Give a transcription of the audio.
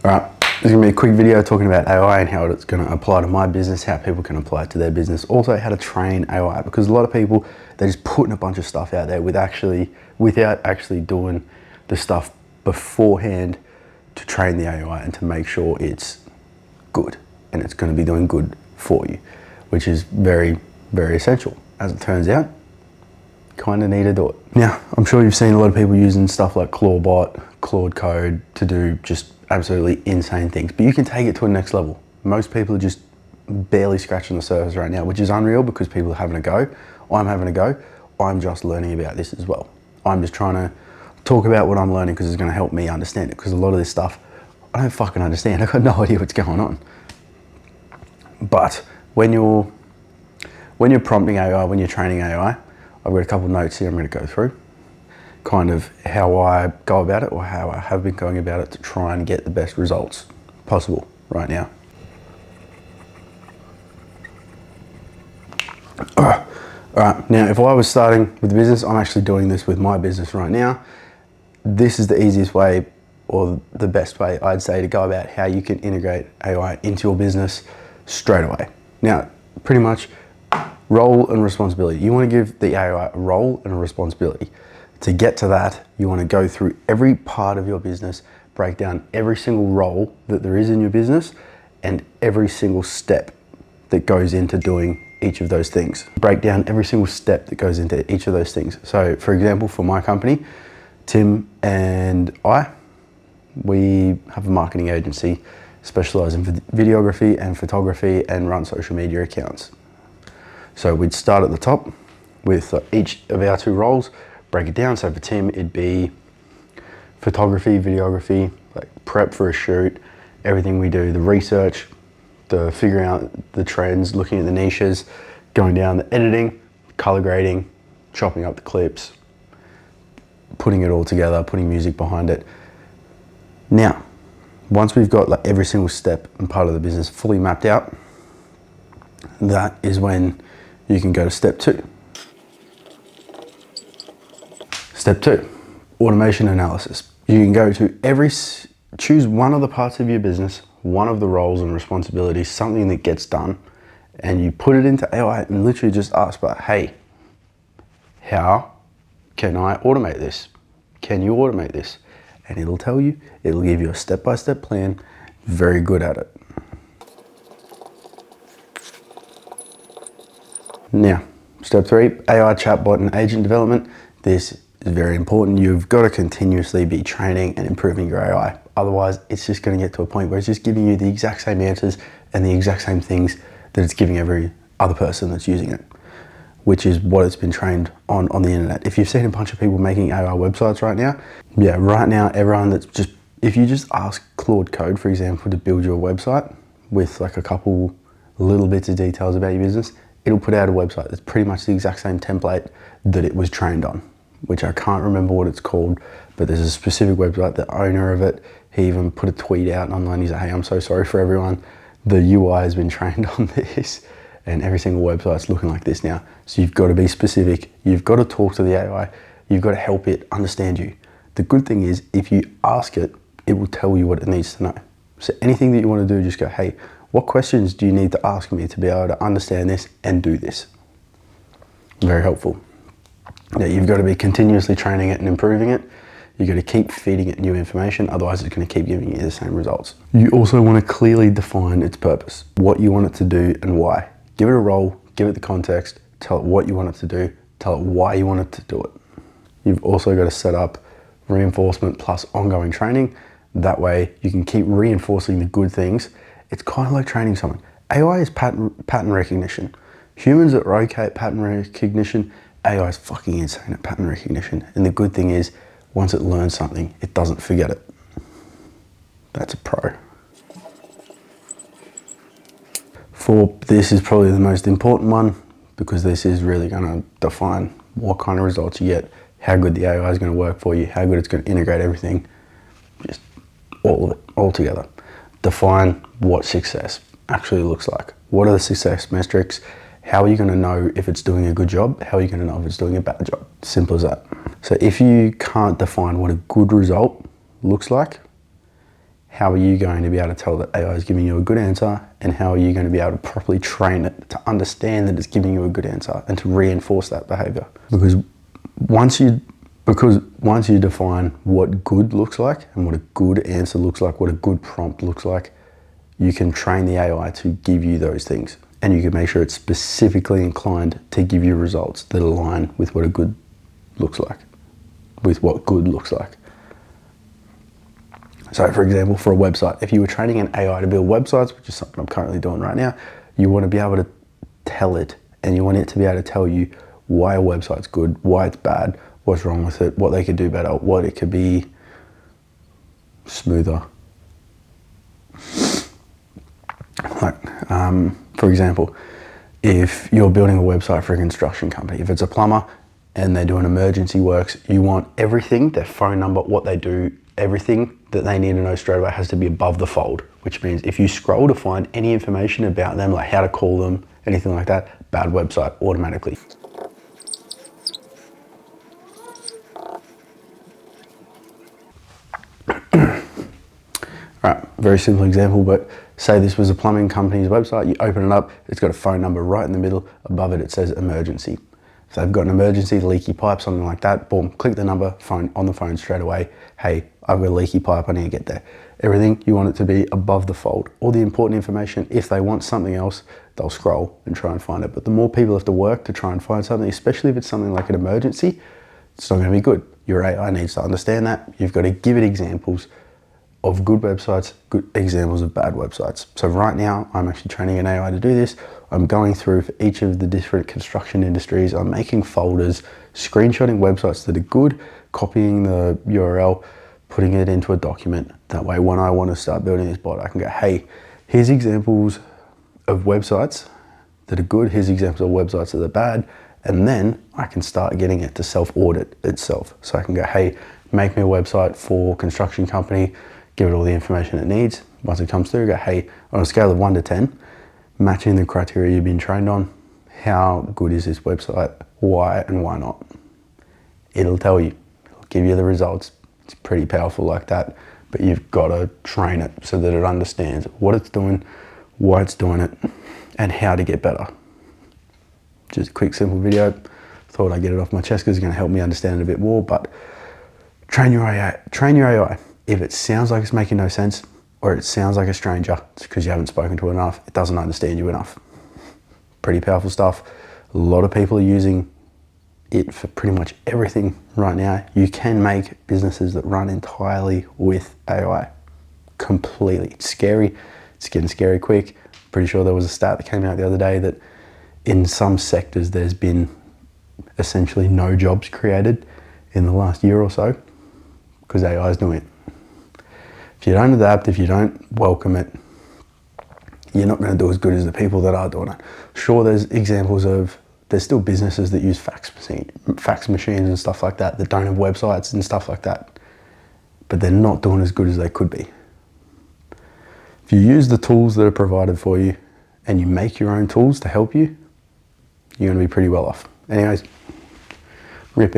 Alright, there's going to be a quick video talking about AI and how it's going to apply to my business, how people can apply it to their business. Also how to train AI, because a lot of people, they're just putting a bunch of stuff out there without actually doing the stuff beforehand to train the AI and to make sure it's good and it's going to be doing good for you, which is very, very essential. As it turns out, kind of need to do it. Now, I'm sure you've seen a lot of people using stuff like Claude Code to do just absolutely insane things, but you can take it to a next level. Most people are just barely scratching the surface right now, which is unreal because people are having a go. I'm having a go. I'm just learning about this as well. I'm just trying to talk about what I'm learning because it's going to help me understand it, because a lot of this stuff, I don't fucking understand. I've got no idea what's going on. But when you're prompting AI, when you're training AI, I've got a couple of notes here I'm going to go through. Kind of how I go about it, or how I have been going about it to try and get the best results possible right now. Alright, now if I was starting with the business, I'm actually doing this with my business right now. This is the easiest way, or the best way I'd say, to go about how you can integrate AI into your business straight away. Now, pretty much role and responsibility. You want to give the AI a role and a responsibility. To get to that, you want to go through every part of your business, break down every single role that there is in your business and every single step that goes into doing each of those things. Break down every single step that goes into each of those things. So for example, for my company, Tim and we have a marketing agency specializing in videography and photography and run social media accounts. So we'd start at the top with each of our two roles, break it down. So for Tim, it'd be photography, videography, like prep for a shoot, everything we do, the research, the figuring out the trends, looking at the niches, going down the editing, color grading, chopping up the clips, putting it all together, putting music behind it. Now, once we've got like every single step and part of the business fully mapped out, that is when you can go to step two. Step two, automation analysis. You can go to choose one of the parts of your business, one of the roles and responsibilities, something that gets done, and you put it into AI and literally just ask, but hey, how can I automate this? Can you automate this? And it'll tell you, it'll give you a step-by-step plan, very good at it. Now, step three, AI chatbot and agent development. This is very important. You've got to continuously be training and improving your AI. Otherwise, it's just going to get to a point where it's just giving you the exact same answers and the exact same things that it's giving every other person that's using it, which is what it's been trained on the internet. If you've seen a bunch of people making AI websites right now, right now, everyone that's just, if you just ask Claude Code, for example, to build you a website with like a couple little bits of details about your business, it'll put out a website that's pretty much the exact same template that it was trained on, which I can't remember what it's called, but there's a specific website, the owner of it, he even put a tweet out online. He's like, hey, I'm so sorry for everyone. The UI has been trained on this, and every single website's looking like this now. So you've got to be specific. You've got to talk to the AI. You've got to help it understand you. The good thing is, if you ask it, it will tell you what it needs to know. So anything that you want to do, just go, hey, what questions do you need to ask me to be able to understand this and do this? Very helpful. Now, you've got to be continuously training it and improving it. You've got to keep feeding it new information, otherwise it's going to keep giving you the same results. You also want to clearly define its purpose, what you want it to do and why. Give it a role, give it the context, tell it what you want it to do, tell it why you want it to do it. You've also got to set up reinforcement plus ongoing training. That way you can keep reinforcing the good things. It's kind of like training someone. AI is pattern recognition. Humans are okay at pattern recognition. AI is fucking insane at pattern recognition. And the good thing is, once it learns something, it doesn't forget it. That's a pro. This is probably the most important one, because this is really going to define what kind of results you get, how good the AI is going to work for you, how good it's going to integrate everything, just all of it, all together. Define what success actually looks like. What are the success metrics? How are you going to know if it's doing a good job? How are you going to know if it's doing a bad job? Simple as that. So if you can't define what a good result looks like, how are you going to be able to tell that AI is giving you a good answer, and how are you going to be able to properly train it to understand that it's giving you a good answer and to reinforce that behavior? Because once you define what good looks like and what a good answer looks like, what a good prompt looks like, you can train the AI to give you those things, and you can make sure it's specifically inclined to give you results that align with what a good looks like, with what good looks like. So for example, for a website, if you were training an AI to build websites, which is something I'm currently doing right now, you want to be able to tell it, and you want it to be able to tell you why a website's good, why it's bad, what's wrong with it, what they could do better, what it could be smoother. Like, for example, if you're building a website for a construction company, if it's a plumber and they're doing emergency works, you want everything, their phone number, what they do, everything that they need to know straight away has to be above the fold, which means if you scroll to find any information about them, like how to call them, anything like that, bad website automatically. Alright, very simple example, but say this was a plumbing company's website, you open it up, it's got a phone number right in the middle, above it says emergency. So they've got an emergency, leaky pipe, something like that, boom, click the number, phone on the phone straight away. Hey, I've got a leaky pipe, I need to get there. Everything, you want it to be above the fold. All the important information, if they want something else, they'll scroll and try and find it. But the more people have to work to try and find something, especially if it's something like an emergency, it's not going to be good. Your AI needs to understand that. You've got to give it examples of good websites, good examples of bad websites. So right now, I'm actually training an AI to do this. I'm going through for each of the different construction industries. I'm making folders, screenshotting websites that are good, copying the URL, putting it into a document. That way, when I want to start building this bot, I can go, hey, here's examples of websites that are good, here's examples of websites that are bad, and then I can start getting it to self-audit itself. So I can go, hey, make me a website for construction company, give it all the information it needs. Once it comes through, go, hey, on a scale of 1 to 10, matching the criteria you've been trained on, how good is this website, why and why not? It'll tell you, it'll give you the results. It's pretty powerful like that, but you've got to train it so that it understands what it's doing, why it's doing it, and how to get better. Just a quick, simple video. Thought I'd get it off my chest because it's going to help me understand it a bit more, but train your AI. Train your AI. If it sounds like it's making no sense, or it sounds like a stranger, it's because you haven't spoken to it enough, it doesn't understand you enough. Pretty powerful stuff. A lot of people are using it for pretty much everything right now. You can make businesses that run entirely with AI. Completely. It's scary. It's getting scary quick. Pretty sure there was a stat that came out the other day that in some sectors there's been essentially no jobs created in the last year or so because AI is doing it. If you don't adapt, if you don't welcome it, you're not going to do as good as the people that are doing it. Sure, there's examples of, there's still businesses that use fax machines and stuff like that don't have websites and stuff like that, but they're not doing as good as they could be. If you use the tools that are provided for you and you make your own tools to help you, you're going to be pretty well off. Anyways, rip in.